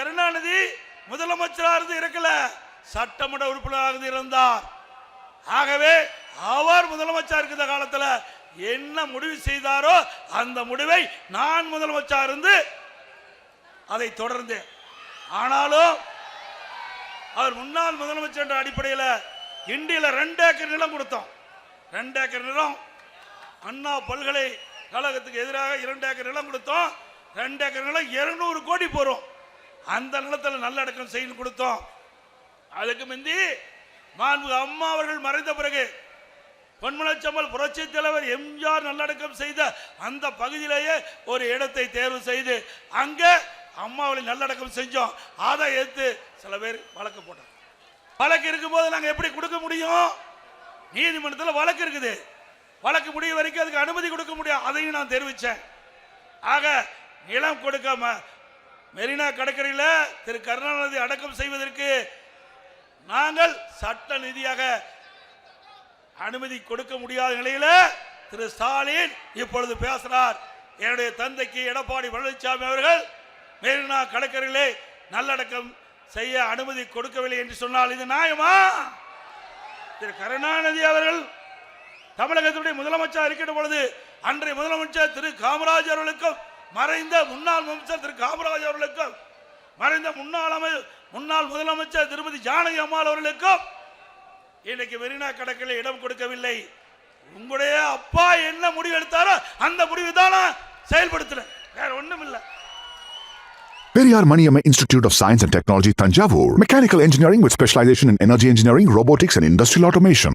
கருணாநிதி முதலமைச்சராக இருந்து இருக்கல, சட்டமன்ற உறுப்பினராக இருந்தார். ஆகவே அவர் முதலமைச்சர் இருக்கிற காலத்தில் என்ன முடிவு செய்தாரோ அந்த முடிவை நான் முதலமைச்சர் இருந்து அதை தொடர்ந்து. ஆனாலும் அவர் முன்னாள் முதலமைச்சர் என்ற அடிப்படையில் இந்தியில 2 ஏக்கர் நிலம் கொடுத்தோம். 2 ஏக்கர் நிலம் அண்ணா பல்கலைக்கழகத்துக்கு எதிராக 2 ஏக்கர் நிலம் கொடுத்தோம். 2 ஏக்கர் நிலம் 200 கோடி போறோம். அந்த நிலத்தில் நல்லடக்கம் செய்து கொடுத்தோம். அதுக்கு முந்தி மாண்புமிகு அம்மா அவர்கள் மறைந்த பிறகு பொன்மனச்செம்மல் புரட்சி தலைவர் எம்ஜிஆர் நல்லடக்கம் செய்த அந்த பகுதியிலேயே ஒரு இடத்தை தேர்வு செய்து அங்கே அம்மாவை நல்லடக்கம் செஞ்சோம். அதை எடுத்து சில பேர் வழக்கு போட்டாங்க. வழக்கு இருக்கும்போது நாங்கள் எப்படி கொடுக்க முடியும்? நீதிமன்றத்தில் வழக்கு இருக்குது. வழக்கு முடிவு வரைக்கும் அதுக்கு அனுமதி கொடுக்க முடியும். அதையும் நான் தெரிவித்தேன். ஆக நிலம் கொடுக்காம மெரினா கடற்கரையில் திரு கருணாநிதி அடக்கம் செய்வதற்கு நாங்கள் சட்ட ரீதியாக அனுமதி கொடுக்க முடியாத நிலையில் திரு ஸ்டாலின் இப்பொழுது பேசுகிறார். என்னுடைய தந்தைக்கு எடப்பாடி பழனிசாமி அவர்கள் மெரினா கடற்கரையிலே நல்லடக்கம் செய்ய அனுமதி கொடுக்கவில்லை என்று சொன்னால் இது நியாயமா? திரு கருணாநிதி அவர்கள் தமிழகத்துடைய முதலமைச்சர் இருக்கின்ற பொழுது அன்றைய முதலமைச்சர் திரு காமராஜர் அவர்களுக்கும் மறைந்த முன்னாள் முதலமைச்சர் திரு காமராஜர் அவர்களுக்கும் மறைந்த முன்னாள் முதலமைச்சர் திருமதி ஜானகி அம்மாள் அவர்களுக்கும் இன்னைக்கு மெரினா கடற்கரையில் இடம் கொடுக்கவில்லை. உங்களுடைய அப்பா என்ன முடிவு எடுத்தாரோ அந்த முடிவு தான் செயல்படுத்துறேன், வேற ஒண்ணும் இல்லை. Periyar Maniamma Institute of Science and Technology, Tanjavur. Mechanical engineering with specialization in energy engineering, robotics and industrial automation.